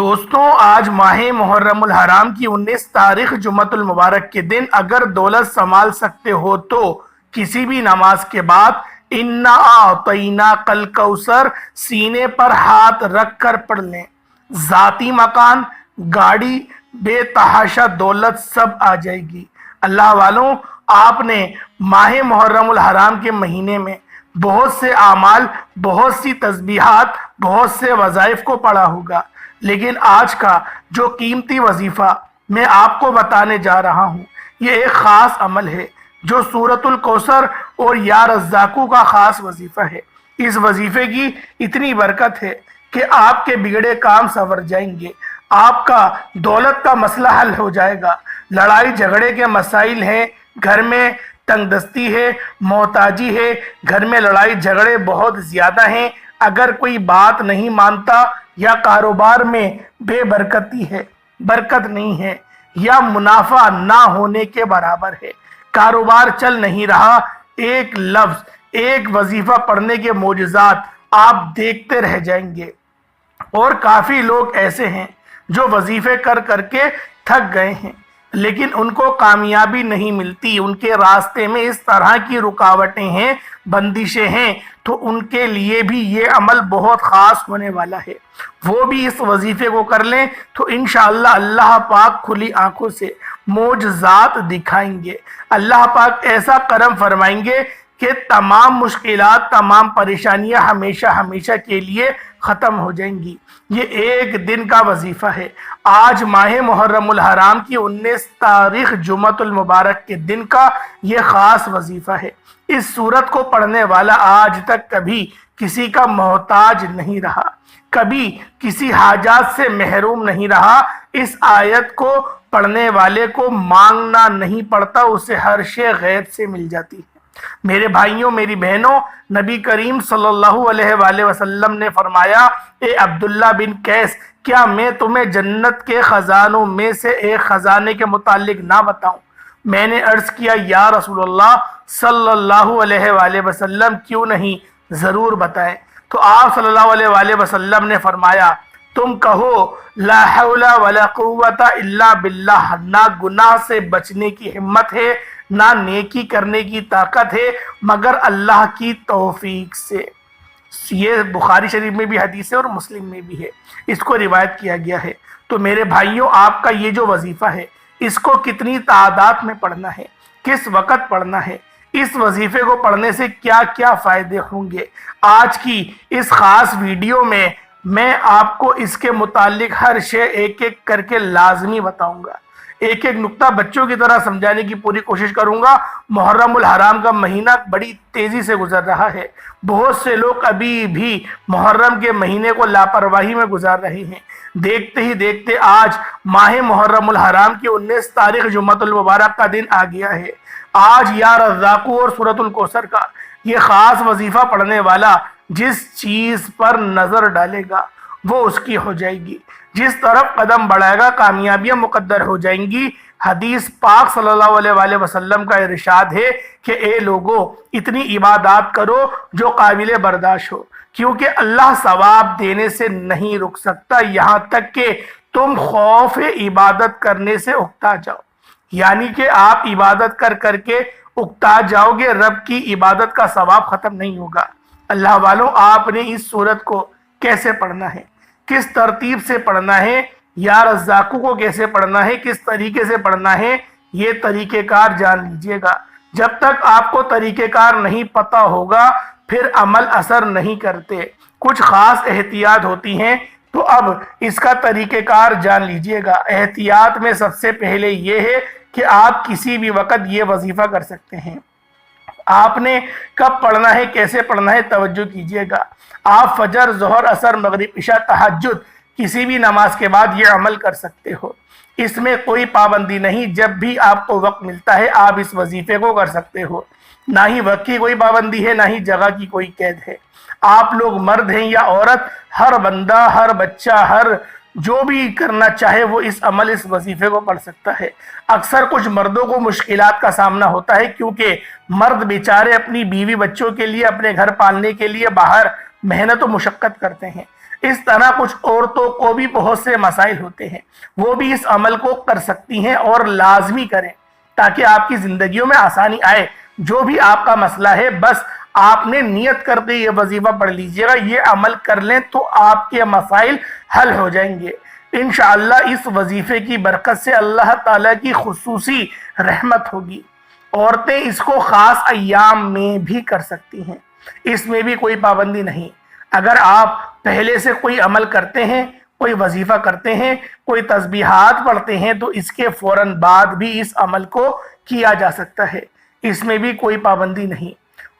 دوستوں، آج ماہ محرم الحرام کی 19 تاریخ جمعۃ المبارک کے دن اگر دولت سنبھال سکتے ہو تو کسی بھی نماز کے بعد انا اعطیناک الکوثر سینے پر ہاتھ رکھ کر پڑھ لیں۔ ذاتی مکان، گاڑی، بے تحاشا دولت سب آ جائے گی۔ اللہ والوں، آپ نے ماہ محرم الحرام کے مہینے میں بہت سے اعمال، بہت سی تسبیحات، بہت سے وظائف کو پڑھا ہوگا، لیکن آج کا جو قیمتی وظیفہ میں آپ کو بتانے جا رہا ہوں، یہ ایک خاص عمل ہے جو سورۃ الکوثر اور یا رزاقو کا خاص وظیفہ ہے۔ اس وظیفے کی اتنی برکت ہے کہ آپ کے بگڑے کام سنور جائیں گے، آپ کا دولت کا مسئلہ حل ہو جائے گا، لڑائی جھگڑے کے مسائل ہیں، گھر میں تنگ دستی ہے، محتاجی ہے، گھر میں لڑائی جھگڑے بہت زیادہ ہیں، اگر کوئی بات نہیں مانتا یا کاروبار میں بے برکتی ہے، برکت نہیں ہے، یا منافع نہ ہونے کے برابر ہے، کاروبار چل نہیں رہا، ایک لفظ، ایک وظیفہ پڑھنے کے معجزات آپ دیکھتے رہ جائیں گے۔ اور کافی لوگ ایسے ہیں جو وظیفے کر کر کے تھک گئے ہیں، لیکن ان کو کامیابی نہیں ملتی، ان کے راستے میں اس طرح کی رکاوٹیں ہیں، بندشیں ہیں، تو ان کے لیے بھی یہ عمل بہت خاص ہونے والا ہے۔ وہ بھی اس وظیفے کو کر لیں تو انشاءاللہ اللہ پاک کھلی آنکھوں سے معجزات دکھائیں گے، اللہ پاک ایسا کرم فرمائیں گے کہ تمام مشکلات، تمام پریشانیاں ہمیشہ ہمیشہ کے لیے ختم ہو جائیں گی۔ یہ ایک دن کا وظیفہ ہے۔ آج ماہ محرم الحرام کی 19 تاریخ جمعۃ المبارک کے دن کا یہ خاص وظیفہ ہے۔ اس سورت کو پڑھنے والا آج تک کبھی کسی کا محتاج نہیں رہا، کبھی کسی حاجات سے محروم نہیں رہا۔ اس آیت کو پڑھنے والے کو مانگنا نہیں پڑتا، اسے ہر شے غیب سے مل جاتی ہے۔ میرے بھائیوں، میری بہنوں، نبی کریم صلی اللہ علیہ وآلہ وسلم نے فرمایا، اے عبداللہ بن قیس، کیا میں تمہیں جنت کے خزانوں میں سے ایک خزانے کے متعلق نہ بتاؤں؟ میں نے عرض کیا، یا رسول اللہ صلی اللہ علیہ وآلہ وسلم، کیوں نہیں، ضرور بتائیں۔ تو آپ صلی اللہ علیہ وآلہ وسلم نے فرمایا، تم کہو لا حول ولا قوت الا باللہ، نہ گناہ سے بچنے کی ہمت ہے، نہ نیکی کرنے کی طاقت ہے مگر اللہ کی توفیق سے۔ یہ بخاری شریف میں بھی حدیث ہے اور مسلم میں بھی ہے، اس کو روایت کیا گیا ہے۔ تو میرے بھائیوں، آپ کا یہ جو وظیفہ ہے، اس کو کتنی تعداد میں پڑھنا ہے، کس وقت پڑھنا ہے، اس وظیفے کو پڑھنے سے کیا کیا فائدے ہوں گے، آج کی اس خاص ویڈیو میں میں آپ کو اس کے متعلق ہر شے ایک ایک کر کے لازمی بتاؤں گا، ایک ایک نقطہ بچوں کی طرح سمجھانے کی پوری کوشش کروں گا۔ محرم الحرام کا مہینہ بڑی تیزی سے گزر رہا ہے، بہت سے لوگ ابھی بھی محرم کے مہینے کو لاپرواہی میں گزار رہے ہیں۔ دیکھتے ہی دیکھتے آج ماہ محرم الحرام کی 19 تاریخ جمعۃ المبارک کا دن آ گیا ہے۔ آج یا رزاقو اور سورۃ الکوثر کا یہ خاص وظیفہ پڑھنے والا جس چیز پر نظر ڈالے گا وہ اس کی ہو جائے گی، جس طرف قدم بڑھائے گا کامیابیاں مقدر ہو جائیں گی۔ حدیث پاک صلی اللہ علیہ وآلہ وسلم کا ارشاد ہے کہ اے لوگو، اتنی عبادات کرو جو قابل برداشت ہو، کیونکہ اللہ ثواب دینے سے نہیں رک سکتا یہاں تک کہ تم خوف عبادت کرنے سے اکتا جاؤ، یعنی کہ آپ عبادت کر کر کے اکتا جاؤ گے، رب کی عبادت کا ثواب ختم نہیں ہوگا۔ اللہ والوں، آپ نے اس سورت کو کیسے پڑھنا ہے، کس ترتیب سے پڑھنا ہے، یا رزاقو کو کیسے پڑھنا ہے، کس طریقے سے پڑھنا ہے، یہ طریقہ کار جان لیجئے گا۔ جب تک آپ کو طریقہ کار نہیں پتہ ہوگا پھر عمل اثر نہیں کرتے، کچھ خاص احتیاط ہوتی ہیں، تو اب اس کا طریقہ کار جان لیجئے گا۔ احتیاط میں سب سے پہلے یہ ہے کہ آپ کسی بھی وقت یہ وظیفہ کر سکتے ہیں۔ آپ نے کب پڑھنا ہے، کیسے پڑھنا ہے، توجہ کیجئے گا۔ آپ فجر، ظہر، عصر، مغرب، عشاء، تہجد، کسی بھی نماز کے بعد یہ عمل کر سکتے ہو، اس میں کوئی پابندی نہیں، جب بھی آپ کو وقت ملتا ہے آپ اس وظیفے کو کر سکتے ہو، نہ ہی وقت کی کوئی پابندی ہے، نہ ہی جگہ کی کوئی قید ہے۔ آپ لوگ مرد ہیں یا عورت، ہر بندہ، ہر بچہ، ہر جو بھی کرنا چاہے وہ اس وظیفے کو پڑھ سکتا ہے۔ اکثر کچھ مردوں کو مشکلات کا سامنا ہوتا ہے، کیونکہ مرد بیچارے اپنی بیوی بچوں کے لیے، اپنے گھر پالنے کے لیے باہر محنت و مشقت کرتے ہیں، اس طرح کچھ عورتوں کو بھی بہت سے مسائل ہوتے ہیں، وہ بھی اس عمل کو کر سکتی ہیں اور لازمی کریں تاکہ آپ کی زندگیوں میں آسانی آئے۔ جو بھی آپ کا مسئلہ ہے بس آپ نے نیت کر کے یہ وظیفہ پڑھ لیجئے گا، یہ عمل کر لیں تو آپ کے مسائل حل ہو جائیں گے انشاءاللہ۔ اس وظیفے کی برکت سے اللہ تعالیٰ کی خصوصی رحمت ہوگی۔ عورتیں اس کو خاص ایام میں بھی کر سکتی ہیں، اس میں بھی کوئی پابندی نہیں۔ اگر آپ پہلے سے کوئی عمل کرتے ہیں، کوئی وظیفہ کرتے ہیں، کوئی تسبیحات پڑھتے ہیں تو اس کے فوراً بعد بھی اس عمل کو کیا جا سکتا ہے، اس میں بھی کوئی پابندی نہیں۔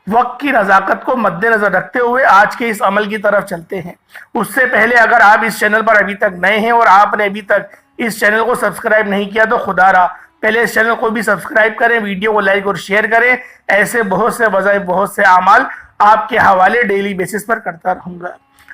وقت کی نزاکت کو مد نظر رکھتے ہوئے آج کے اس عمل کی طرف چلتے ہیں۔ اس سے پہلے اگر آپ اس چینل پر ابھی تک نئے ہیں اور آپ نے ابھی تک اس چینل کو سبسکرائب نہیں کیا تو خدا را پہلے اس چینل کو بھی سبسکرائب کریں، ویڈیو کو لائک اور شیئر کریں۔ ایسے بہت سے وظائف، بہت سے اعمال آپ کے حوالے ڈیلی بیسس پر کرتا رہوں گا۔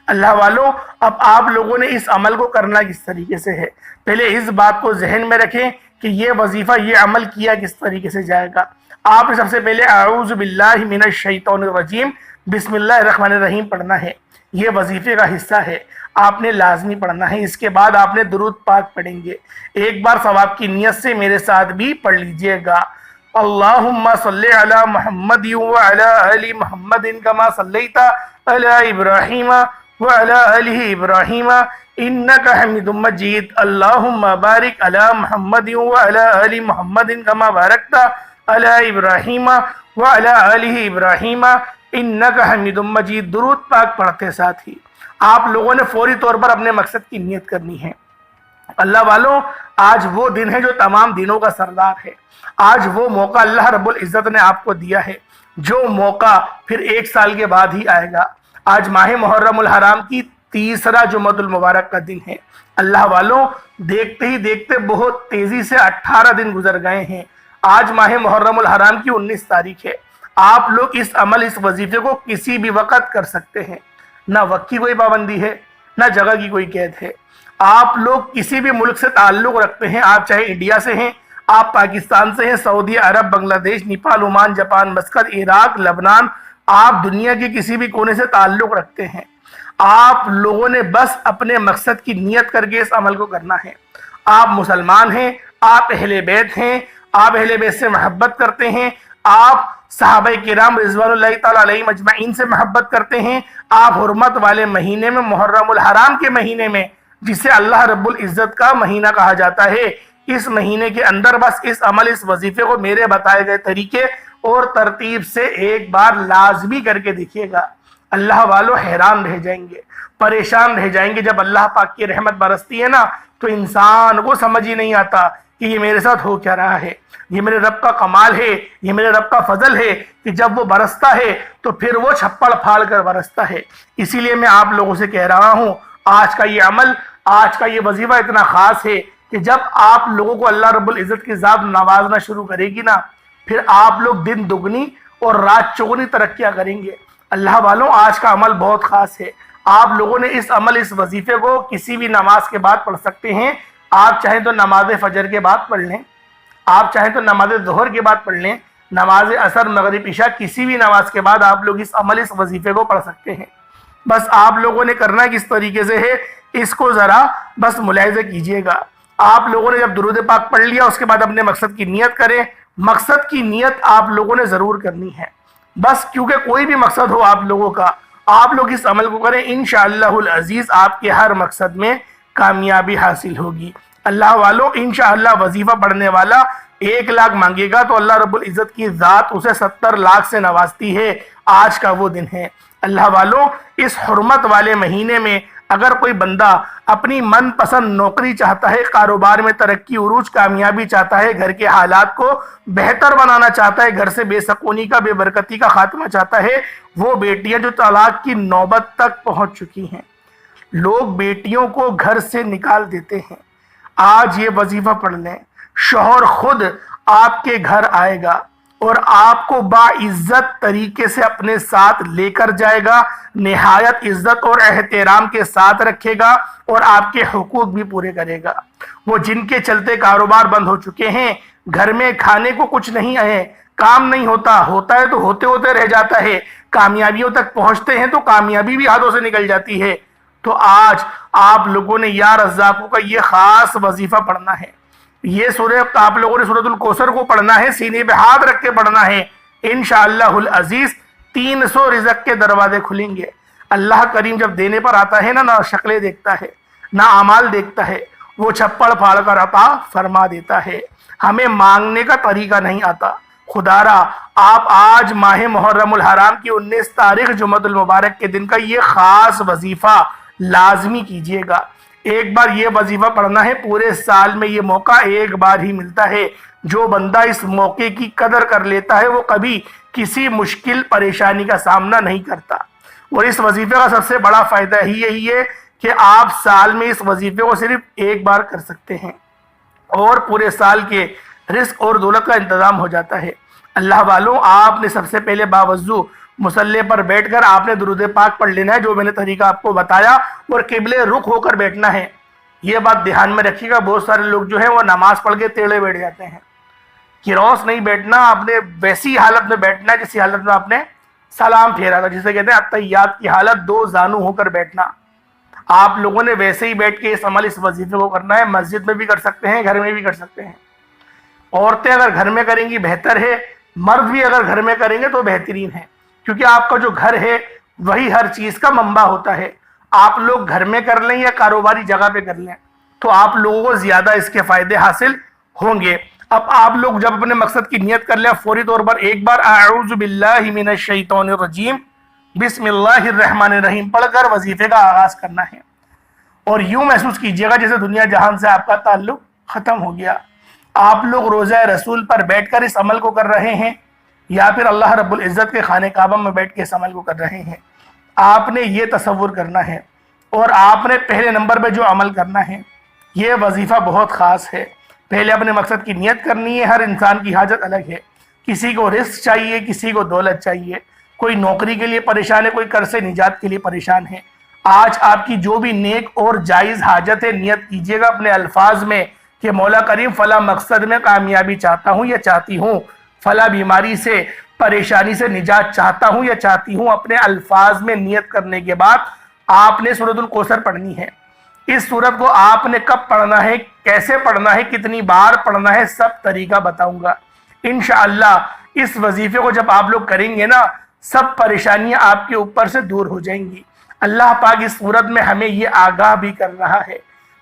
اللہ والوں، اب آپ لوگوں نے اس عمل کو کرنا کس طریقے سے ہے، پہلے اس بات کو ذہن میں رکھیں کہ یہ وظیفہ، یہ عمل کیا کس طریقے سے جائے گا۔ آپ نے سب سے پہلے اعوذ باللہ من الشیطان الرجیم بسم اللہ الرحمن الرحیم پڑھنا ہے، یہ وظیفے کا حصہ ہے، آپ نے لازمی پڑھنا ہے۔ اس کے بعد آپ نے درود پاک پڑھیں گے، ایک بار ثواب کی نیت سے میرے ساتھ بھی پڑھ لیجئے گا۔ اللہم صلی علی محمد وعلی آل محمد کما صلیت علی ابراہیم وعلی آل ابراہیم انک حمید مجید۔ اللہم بارک علی محمد وعلی آل محمد کما بارکت علی ابراہیم وعلی آل ابراہیم انک حمید مجید۔ درود پاک پڑھتے ساتھ ہی آپ لوگوں نے فوری طور پر اپنے مقصد کی نیت کرنی ہے۔ اللہ والوں، آج وہ دن ہے جو تمام دنوں کا سردار ہے، آج وہ موقع اللہ رب العزت نے آپ کو دیا ہے جو موقع پھر 1 سال کے بعد ہی آئے گا۔ آج ماہ محرم الحرام کی تیسرا جمعۃ المبارک کا دن ہے۔ اللہ والوں، دیکھتے ہی دیکھتے بہت تیزی سے 18 دن گزر گئے ہیں۔ آج ماہ محرم الحرام کی 19 تاریخ ہے۔ آپ لوگ اس عمل، اس وظیفے کو کسی بھی وقت کر سکتے ہیں، نہ وقت کی کوئی پابندی ہے، نہ جگہ کی کوئی قید ہے۔ آپ لوگ کسی بھی ملک سے تعلق رکھتے ہیں، آپ چاہے انڈیا سے ہیں، آپ پاکستان سے ہیں، سعودی عرب، بنگلہ دیش، Nepal, Oman, Japan, Muscat, Iraq, لبنان، آپ دنیا کے کسی بھی کونے سے تعلق رکھتے ہیں، آپ لوگوں نے بس اپنے مقصد کی نیت کر کے اس عمل کو کرنا ہے۔ آپ مسلمان ہیں، آپ اہل بیت ہیں، آپ اہل بیت سے محبت کرتے ہیں، آپ صحابہ کرام رضوان اللہ تعالیٰ علیہم اجمعین سے محبت کرتے ہیں، آپ حرمت والے مہینے میں، محرم الحرام کے مہینے میں، جسے اللہ رب العزت کا مہینہ کہا جاتا ہے، اس مہینے کے اندر بس اس عمل، اس وظیفے کو میرے بتائے گئے طریقے اور ترتیب سے ایک بار لازمی کر کے دیکھیے گا۔ اللہ والوں، حیران رہ جائیں گے، پریشان رہ جائیں گے۔ جب اللہ پاک کی رحمت برستی ہے نا تو انسان کو سمجھ ہی نہیں آتا کہ یہ میرے ساتھ ہو کیا رہا ہے، یہ میرے رب کا کمال ہے، یہ میرے رب کا فضل ہے کہ جب وہ برستا ہے تو پھر وہ چھپڑ پھاڑ کر برستا ہے۔ اسی لیے میں آپ لوگوں سے کہہ رہا ہوں، آج کا یہ عمل، آج کا یہ وظیفہ اتنا خاص ہے کہ جب آپ لوگوں کو اللہ رب العزت کی ذات نوازنا شروع کرے گی نا، پھر آپ لوگ دن دگنی اور رات چگنی ترقیاں کریں گے۔ اللہ والوں، آج کا عمل بہت خاص ہے۔ آپ لوگوں نے اس عمل، اس وظیفے کو کسی بھی نماز کے بعد پڑھ سکتے ہیں۔ آپ چاہیں تو نماز فجر کے بعد پڑھ لیں، آپ چاہیں تو نماز ظہر کے بعد پڑھ لیں، نماز عصر، مغرب، عشاء، کسی بھی نماز کے بعد آپ لوگ اس عمل، اس وظیفے کو پڑھ سکتے ہیں۔ بس آپ لوگوں نے کرنا کس طریقے سے ہے، اس کو ذرا بس ملاحظہ کیجئے گا۔ آپ لوگوں نے جب درود پاک پڑھ لیا، اس کے بعد اپنے مقصد کی نیت کریں۔ مقصد کی نیت آپ لوگوں نے ضرور کرنی ہے، بس کیونکہ کوئی بھی مقصد ہو آپ لوگوں کا، آپ لوگ اس عمل کو کریں، انشاءاللہ العزیز آپ کے ہر مقصد میں کامیابی حاصل ہوگی۔ اللہ والوں، انشاءاللہ وظیفہ پڑھنے والا 1 لاکھ مانگے گا تو اللہ رب العزت کی ذات اسے 70 لاکھ سے نوازتی ہے۔ آج کا وہ دن ہے۔ اللہ والوں، اس حرمت والے مہینے میں اگر کوئی بندہ اپنی من پسند نوکری چاہتا ہے، کاروبار میں ترقی، عروج، کامیابی چاہتا ہے، گھر کے حالات کو بہتر بنانا چاہتا ہے، گھر سے بے سکونی کا، بے برکتی کا خاتمہ چاہتا ہے، وہ بیٹیاں جو طلاق کی نوبت تک پہنچ چکی ہیں، لوگ بیٹیوں کو گھر سے نکال دیتے ہیں، آج یہ وظیفہ پڑھ لیں، شوہر خود آپ کے گھر آئے گا اور آپ کو باعزت طریقے سے اپنے ساتھ لے کر جائے گا، نہایت عزت اور احترام کے ساتھ رکھے گا اور آپ کے حقوق بھی پورے کرے گا۔ وہ جن کے چلتے کاروبار بند ہو چکے ہیں، گھر میں کھانے کو کچھ نہیں ہے، کام نہیں ہوتا ہے تو ہوتے ہوتے رہ جاتا ہے، کامیابیوں تک پہنچتے ہیں تو کامیابی بھی ہاتھوں سے نکل جاتی ہے، تو آج آپ لوگوں نے یا رزاقوں کا یہ خاص وظیفہ پڑھنا ہے. یہ سورہ آپ لوگوں نے سورۃ الکوثر کو پڑھنا ہے, سینے پہ ہاتھ رکھ کے پڑھنا ہے. انشاءاللہ العزیز 300 رزق کے دروازے کھلیں گے. اللہ کریم جب دینے پر آتا ہے نہ شکلیں دیکھتا ہے نہ اعمال دیکھتا ہے, وہ چھپڑ پھاڑ کر عطا فرما دیتا ہے. ہمیں مانگنے کا طریقہ نہیں آتا. خدا را آپ آج ماہ محرم الحرام کی 19 تاریخ جمعۃ المبارک کے دن کا یہ خاص وظیفہ لازمی کیجئے گا. ایک بار یہ وظیفہ پڑھنا ہے, پورے سال میں یہ موقع ایک بار ہی ملتا ہے. جو بندہ اس موقع کی قدر کر لیتا ہے وہ کبھی کسی مشکل پریشانی کا سامنا نہیں کرتا. اور اس وظیفے کا سب سے بڑا فائدہ ہی یہی ہے کہ آپ سال میں اس وظیفے کو صرف ایک بار کر سکتے ہیں اور پورے سال کے رزق اور دولت کا انتظام ہو جاتا ہے. اللہ والوں, آپ نے سب سے پہلے باوضو مصلی پر بیٹھ کر آپ نے درود پاک پڑھ لینا ہے, جو میں نے طریقہ آپ کو بتایا, اور قبلے رخ ہو کر بیٹھنا ہے. یہ بات دھیان میں رکھیے گا, بہت سارے لوگ جو ہیں وہ نماز پڑھ کے ٹیڑھے بیٹھ جاتے ہیں. کراس نہیں بیٹھنا, آپ نے ویسی حالت میں بیٹھنا ہے جسی حالت میں آپ نے سلام پھیرا تھا, جسے کہتے ہیں التحیات کی حالت, 2 زانو ہو کر بیٹھنا. آپ لوگوں نے ویسے ہی بیٹھ کے اس وظیفے کو کرنا ہے. مسجد میں بھی کر سکتے ہیں, گھر میں بھی کر سکتے ہیں. عورتیں اگر گھر میں کریں گی بہتر ہے, مرد بھی اگر گھر میں کریں گے تو بہترین ہے, کیونکہ آپ کا جو گھر ہے وہی ہر چیز کا منبع ہوتا ہے. آپ لوگ گھر میں کر لیں یا کاروباری جگہ پہ کر لیں تو آپ لوگوں کو زیادہ اس کے فائدے حاصل ہوں گے. اب آپ لوگ جب اپنے مقصد کی نیت کر لیں, فوری طور پر ایک بار اعوذ باللہ من الشیطان الرجیم بسم اللہ الرحمن الرحیم پڑھ کر وظیفے کا آغاز کرنا ہے. اور یوں محسوس کیجئے گا جیسے دنیا جہان سے آپ کا تعلق ختم ہو گیا. آپ لوگ روضہ رسول پر بیٹھ کر اس عمل کو کر رہے ہیں یا پھر اللہ رب العزت کے خانہ کعبہ میں بیٹھ کے اس عمل کو کر رہے ہیں. آپ نے یہ تصور کرنا ہے, اور آپ نے پہلے نمبر پہ جو عمل کرنا ہے, یہ وظیفہ بہت خاص ہے. پہلے اپنے مقصد کی نیت کرنی ہے. ہر انسان کی حاجت الگ ہے. کسی کو رزق چاہیے, کسی کو دولت چاہیے, کوئی نوکری کے لیے پریشان ہے, کوئی قرض سے نجات کے لیے پریشان ہے. آج آپ کی جو بھی نیک اور جائز حاجت ہے, نیت کیجئے گا اپنے الفاظ میں کہ مولا کریم فلاں مقصد میں کامیابی چاہتا ہوں یا چاہتی ہوں, فلاں بیماری سے پریشانی سے نجات چاہتا ہوں یا چاہتی ہوں. اپنے الفاظ میں نیت کرنے کے بعد آپ نے سورۃ الکوثر پڑھنی ہے. اس سورت کو آپ نے کب پڑھنا ہے, کیسے پڑھنا ہے, کتنی بار پڑھنا ہے, سب طریقہ بتاؤں گا. انشاءاللہ اس وظیفے کو جب آپ لوگ کریں گے نا, سب پریشانیاں آپ کے اوپر سے دور ہو جائیں گی. اللہ پاک اس سورت میں ہمیں یہ آگاہ بھی کر رہا ہے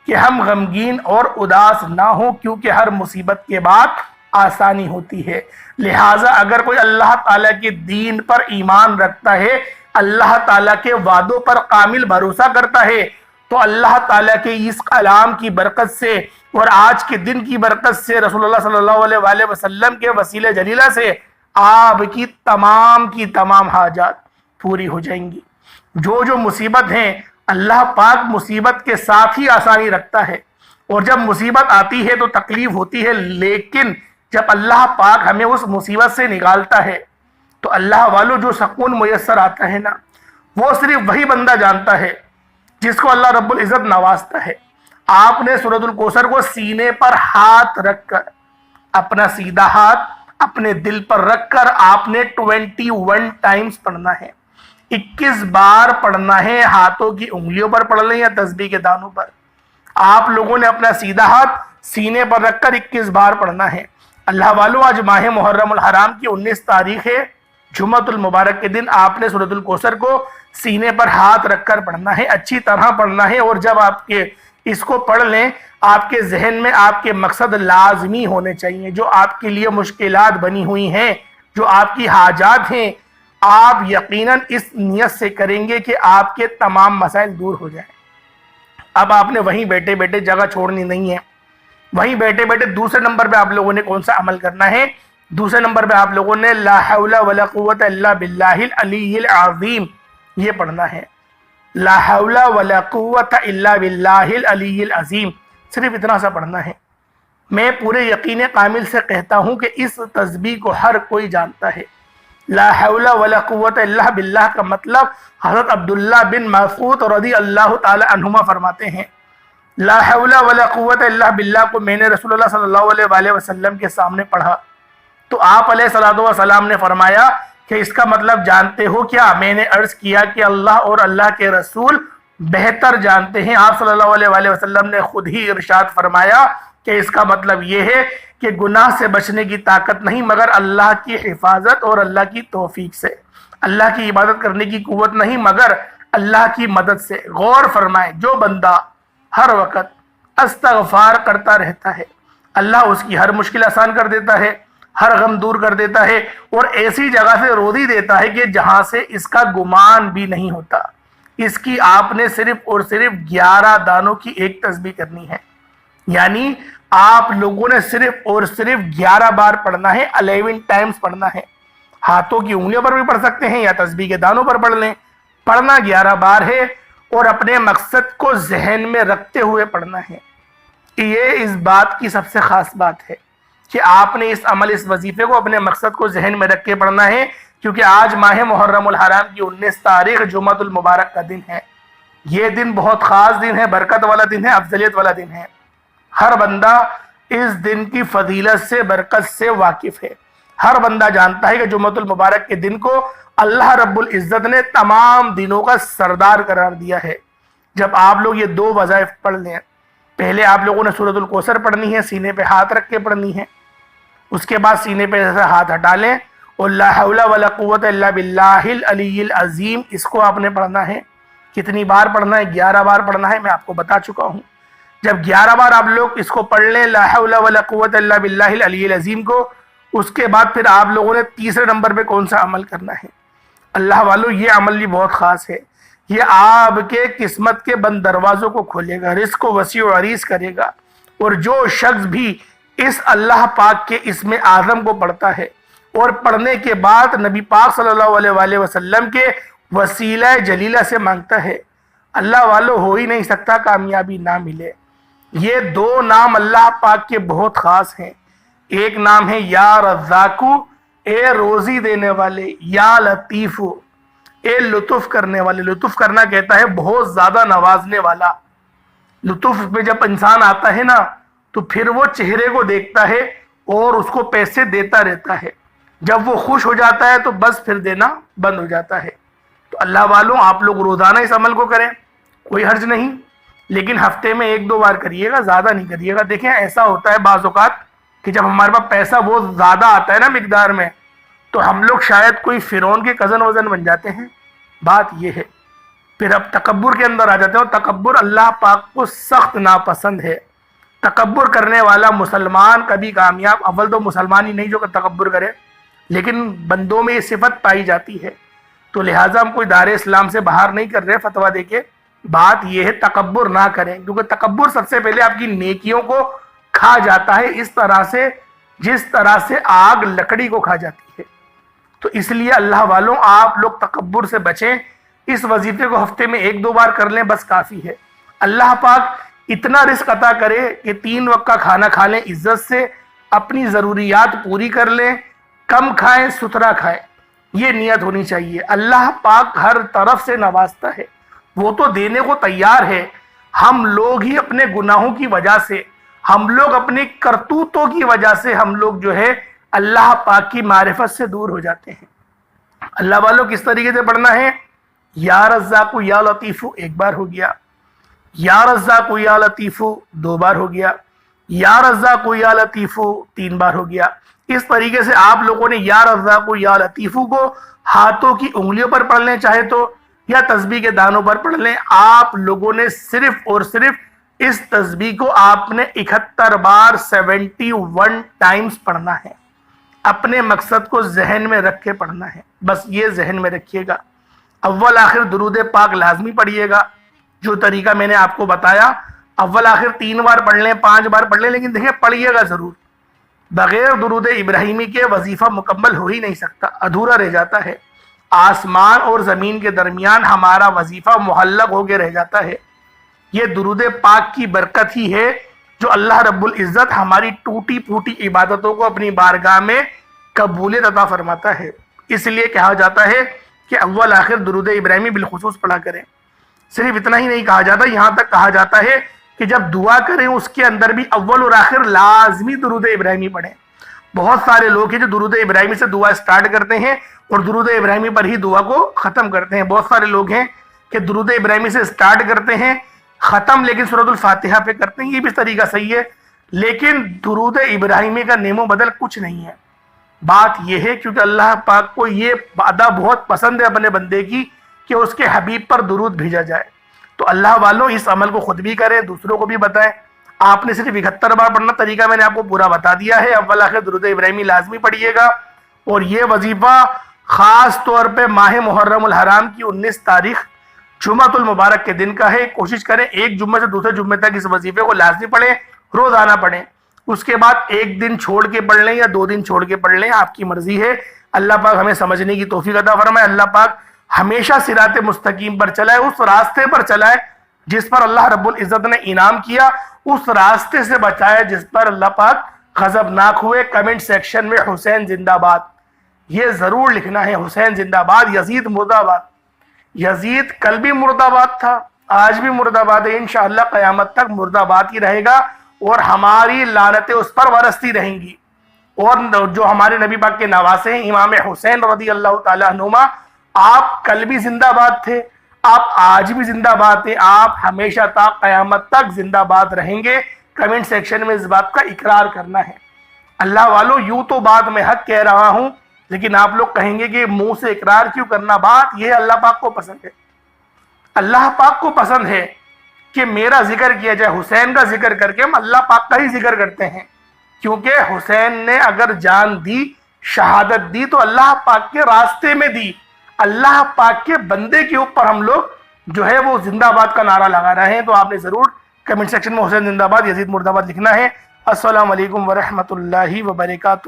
کہ ہم غمگین اور اداس نہ ہوں, کیونکہ ہر مصیبت کے بعد آسانی ہوتی ہے. لہٰذا اگر کوئی اللہ تعالیٰ کے دین پر ایمان رکھتا ہے, اللہ تعالیٰ کے وعدوں پر کامل بھروسہ کرتا ہے, تو اللہ تعالیٰ کے اس کلام کی برکت سے اور آج کے دن کی برکت سے, رسول اللہ صلی اللہ علیہ وآلہ وسلم کے وسیلہ جلیلہ سے آپ کی تمام حاجات پوری ہو جائیں گی. جو مصیبت ہیں, اللہ پاک مصیبت کے ساتھ ہی آسانی رکھتا ہے, اور جب مصیبت آتی ہے تو تکلیف ہوتی ہے, لیکن جب اللہ پاک ہمیں اس مصیبت سے نکالتا ہے تو اللہ والوں جو سکون میسر آتا ہے نا, وہ صرف وہی بندہ جانتا ہے جس کو اللہ رب العزت نوازتا ہے. آپ نے سورۃ الکوثر کو سینے پر ہاتھ رکھ کر, اپنا سیدھا ہاتھ اپنے دل پر رکھ کر آپ نے 21 ٹائمز پڑھنا ہے. 21 بار پڑھنا ہے. ہاتھوں کی انگلیوں پر پڑھ لیں یا تسبیح کے دانوں پر. آپ لوگوں نے اپنا سیدھا ہاتھ سینے پر رکھ کر 21 بار پڑھنا ہے. اللہ والوں, آج ماہ محرم الحرام کی 19 تاریخ ہے, جمعۃ المبارک کے دن آپ نے سورۃ الکوثر کو سینے پر ہاتھ رکھ کر پڑھنا ہے, اچھی طرح پڑھنا ہے. اور جب آپ کے اس کو پڑھ لیں, آپ کے ذہن میں آپ کے مقصد لازمی ہونے چاہیے, جو آپ کے لیے مشکلات بنی ہوئی ہیں, جو آپ کی حاجات ہیں, آپ یقیناً اس نیت سے کریں گے کہ آپ کے تمام مسائل دور ہو جائیں. اب آپ نے وہیں بیٹھے بیٹھے جگہ چھوڑنی نہیں ہے. وہیں بیٹھے بیٹھے دوسرے نمبر پہ آپ لوگوں نے کون سا عمل کرنا ہے؟ دوسرے نمبر پہ آپ لوگوں نے لا حول ولا قوت الا باللہ العلی العظیم یہ پڑھنا ہے. لا حول ولا قوت الا باللہ العلی العظیم, صرف اتنا سا پڑھنا ہے. میں پورے یقین کامل سے کہتا ہوں کہ اس تسبیح کو ہر کوئی جانتا ہے. لا حول ولا قوت الا باللہ کا مطلب حضرت عبداللہ بن مسعود رضی اللہ تعالی عنہما فرماتے ہیں, لا حول ولا قوت الا باللہ کو میں نے رسول اللہ صلی اللہ علیہ وآلہ وسلم کے سامنے پڑھا تو آپ علیہ الصلوۃ والسلام نے فرمایا کہ اس کا مطلب جانتے ہو کیا؟ میں نے عرض کیا کہ اللہ اور اللہ کے رسول بہتر جانتے ہیں۔ آپ صلی اللہ علیہ وسلم نے خود ہی ارشاد فرمایا کہ اس کا مطلب یہ ہے کہ گناہ سے بچنے کی طاقت نہیں مگر اللہ کی حفاظت اور اللہ کی توفیق سے، اللہ کی عبادت کرنے کی قوت نہیں مگر اللہ کی مدد سے۔ غور فرمائیں، جو بندہ ہر وقت استغفار کرتا رہتا ہے، اللہ اس کی ہر مشکل آسان کر دیتا ہے، ہر غم دور کر دیتا ہے، اور ایسی جگہ سے روزی دیتا ہے کہ جہاں سے اس کا گمان بھی نہیں ہوتا۔ اس کی آپ نے صرف اور صرف 11 دانوں کی ایک تسبیح کرنی ہے، یعنی آپ لوگوں نے صرف اور صرف 11 بار پڑھنا ہے، 11 ٹائمز پڑھنا ہے۔ ہاتھوں کی انگلیوں پر بھی پڑھ سکتے ہیں یا تسبیح کے دانوں پر پڑھ لیں، پڑھنا 11 بار ہے اور اپنے مقصد کو ذہن میں رکھتے ہوئے پڑھنا ہے۔ یہ اس بات کی سب سے خاص بات ہے کہ آپ نے اس عمل، اس وظیفے کو اپنے مقصد کو ذہن میں رکھ کے پڑھنا ہے، کیونکہ آج ماہ محرم الحرام کی 19 تاریخ جمعۃ المبارک کا دن ہے۔ یہ دن بہت خاص دن ہے، برکت والا دن ہے، افضلیت والا دن ہے۔ ہر بندہ اس دن کی فضیلت سے، برکت سے واقف ہے۔ ہر بندہ جانتا ہے کہ جمعۃ المبارک کے دن کو اللہ رب العزت نے تمام دنوں کا سردار قرار دیا ہے۔ جب آپ لوگ یہ 2 وظائف پڑھ لیں، پہلے آپ لوگوں نے سورۃ الکوثر پڑھنی ہے، سینے پہ ہاتھ رکھ کے پڑھنی ہے، اس کے بعد سینے پہ سے ہاتھ ہٹا لیں اور لا حول ولا قوت الا باللہ العلی العظیم، اس کو آپ نے پڑھنا ہے۔ کتنی بار پڑھنا ہے؟ 11 بار پڑھنا ہے، میں آپ کو بتا چکا ہوں۔ جب 11 بار آپ لوگ اس کو پڑھ لیں، لا حول ولا قوت الا باللہ العلی العظیم کو، اس کے بعد پھر آپ لوگوں نے تیسرے نمبر پہ کون سا عمل کرنا ہے؟ اللہ والو، یہ عمل بھی بہت خاص ہے۔ یہ آپ کے قسمت کے بند دروازوں کو کھولے گا، رزق کو وسیع و عریض کرے گا، اور جو شخص بھی اس اللہ پاک کے اسم اعظم کو پڑھتا ہے اور پڑھنے کے بعد نبی پاک صلی اللہ علیہ وسلم کے وسیلہ جلیلہ سے مانگتا ہے، اللہ والو ہو ہی نہیں سکتا کامیابی نہ ملے۔ یہ 2 نام اللہ پاک کے بہت خاص ہیں۔ ایک نام ہے یا رزاقو، اے روزی دینے والے، یا لطیفو، اے لطف کرنے والے۔ لطف کرنا کہتا ہے بہت زیادہ نوازنے والا۔ لطف میں جب انسان آتا ہے نا تو پھر وہ چہرے کو دیکھتا ہے اور اس کو پیسے دیتا رہتا ہے، جب وہ خوش ہو جاتا ہے تو بس پھر دینا بند ہو جاتا ہے۔ تو اللہ والوں، آپ لوگ روزانہ اس عمل کو کریں، کوئی حرج نہیں، لیکن ہفتے میں 1-2 بار کریے گا، زیادہ نہیں کریے گا۔ دیکھیں ایسا ہوتا ہے بعض اوقات کہ جب ہمارے پاس پیسہ بہت زیادہ آتا ہے نا مقدار میں، تو ہم لوگ شاید کوئی فرعون کے کزن وزن بن جاتے ہیں۔ بات یہ ہے، پھر اب تکبر کے اندر آ جاتے ہیں، اور تکبر اللہ پاک کو سخت ناپسند ہے۔ تکبر کرنے والا مسلمان کبھی کامیاب، اول تو مسلمان ہی نہیں جو کہ تکبر کرے، لیکن بندوں میں یہ صفت پائی جاتی ہے۔ تو لہٰذا ہم کوئی دار اسلام سے باہر نہیں کر رہے فتویٰ دے کے، بات یہ ہے تکبر نہ کریں، کیونکہ تکبر سب سے پہلے آپ کی نیکیوں کو کھا جاتا ہے، اس طرح سے جس طرح سے آگ لکڑی کو کھا جاتی ہے۔ تو اس لیے اللہ والوں، آپ لوگ تکبر سے بچیں۔ اس وظیفے کو ہفتے میں 1-2 بار کر لیں، بس کافی ہے۔ اللہ پاک اتنا رزق عطا کرے کہ 3 وقت کا کھانا کھا لیں عزت سے، اپنی ضروریات پوری کر لیں، کم کھائیں، ستھرا کھائیں، یہ نیت ہونی چاہیے۔ اللہ پاک ہر طرف سے نوازتا ہے، وہ تو دینے کو تیار ہے۔ ہم لوگ ہی اپنے گناہوں کی وجہ سے، ہم لوگ اپنی کرتوتوں کی وجہ سے ہم لوگ جو ہے اللہ پاک کی معرفت سے دور ہو جاتے ہیں۔ اللہ والوں کس طریقے سے پڑھنا ہے؟ یا رزاق یا لطیف 1 بار ہو گیا، یا رزاق یا لطیف 2 بار ہو گیا، یا رزاق یا لطیف 3 بار ہو گیا۔ اس طریقے سے آپ لوگوں نے یا رزاق یا لطیف کو ہاتھوں کی انگلیوں پر پڑھ لیں چاہے تو، یا تسبیح کے دانوں پر پڑھ لیں۔ آپ لوگوں نے صرف اور صرف اس تسبیح کو آپ نے 71 بار 71 ٹائمز پڑھنا ہے۔ اپنے مقصد کو ذہن میں رکھ کے پڑھنا ہے، بس یہ ذہن میں رکھیے گا۔ اول آخر درود پاک لازمی پڑھیے گا، جو طریقہ میں نے آپ کو بتایا۔ اول آخر 3 بار پڑھ لیں، 5 بار پڑھ لیں، لیکن دیکھیں پڑھیے گا ضرور۔ بغیر درود ابراہیمی کے وظیفہ مکمل ہو ہی نہیں سکتا، ادھورا رہ جاتا ہے۔ آسمان اور زمین کے درمیان ہمارا وظیفہ معلق ہو کے رہ جاتا ہے۔ یہ درود پاک کی برکت ہی ہے جو اللہ رب العزت ہماری ٹوٹی پھوٹی عبادتوں کو اپنی بارگاہ میں قبولیت عطا فرماتا ہے۔ اس لیے کہا جاتا ہے کہ اول آخر درود ابراہیمی بالخصوص پڑھا کریں۔ صرف اتنا ہی نہیں کہا جاتا، یہاں تک کہا جاتا ہے کہ جب دعا کریں اس کے اندر بھی اول اور آخر لازمی درود ابراہیمی پڑھیں۔ بہت سارے لوگ ہیں جو درود ابراہیمی سے دعا سٹارٹ کرتے ہیں اور درود ابراہیمی پر ہی دعا کو ختم کرتے ہیں۔ بہت سارے لوگ ہیں کہ درود ابراہیمی سے سٹارٹ کرتے ہیں ختم لیکن سورۃ الفاتحہ پہ کرتے ہیں، یہ بھی طریقہ صحیح ہے، لیکن درود ابراہیمی کا نیم و بدل کچھ نہیں ہے۔ بات یہ ہے کیونکہ اللہ پاک کو یہ ادا بہت پسند ہے اپنے بندے کی کہ اس کے حبیب پر درود بھیجا جائے، تو اللہ والوں اس عمل کو خود بھی کریں، دوسروں کو بھی بتائیں۔ آپ نے صرف 71 بار پڑھنا، طریقہ میں نے آپ کو پورا بتا دیا ہے۔ اول آخر درود ابراہیمی لازمی پڑھیے گا، اور یہ وظیفہ خاص طور پہ ماہ محرم الحرام کی 19 تاریخ جمعۃ المبارک کے دن کا ہے۔ کوشش کریں ایک جمعہ سے دوسرے جمعے تک اس وظیفے کو لازمی پڑھیں، روزانہ پڑھیں، اس کے بعد ایک دن چھوڑ کے پڑھ لیں یا 2 دن چھوڑ کے پڑھ لیں، آپ کی مرضی ہے۔ اللہ پاک ہمیں سمجھنے کی توفیق عطا فرمائے، اللہ پاک ہمیشہ صراط مستقیم پر چلائے، اس راستے پر چلائے جس پر اللہ رب العزت نے انعام کیا، اس راستے سے بچائے جس پر اللہ پاک غضبناک ہوئے۔ کمنٹ سیکشن میں حسین زندہ باد یہ ضرور لکھنا ہے، حسین زندہ باد، یزید مرد آباد۔ یزید کل بھی مرد آباد تھا، آج بھی مرد آباد ہے، انشاءاللہ قیامت تک مرد آباد ہی رہے گا، اور ہماری لعنتیں اس پر برستی رہیں گی۔ اور جو ہمارے نبی پاک کے نواسے ہیں امام حسین رضی اللہ تعالیٰ عنہما، آپ کل بھی زندہ باد تھے، آپ آج بھی زندہ باد ہیں، آپ ہمیشہ تا قیامت تک زندہ باد رہیں گے۔ کمنٹ سیکشن میں اس بات کا اقرار کرنا ہے۔ اللہ والوں یوں تو بات میں حق کہہ رہا ہوں، لیکن آپ لوگ کہیں گے کہ منہ سے اقرار کیوں کرنا، بات یہ اللہ پاک کو پسند ہے۔ اللہ پاک کو پسند ہے کہ میرا ذکر کیا جائے، حسین کا ذکر کر کے ہم اللہ پاک کا ہی ذکر کرتے ہیں، کیونکہ حسین نے اگر جان دی، شہادت دی تو اللہ پاک کے راستے میں دی، اللہ پاک کے بندے کے اوپر ہم لوگ جو ہے وہ زندہ باد کا نعرہ لگا رہے ہیں۔ تو آپ نے ضرور کمنٹ سیکشن میں حسین زندہ باد، یزید مرد آباد لکھنا ہے۔ السلام علیکم ورحمۃ اللہ وبرکاتہ۔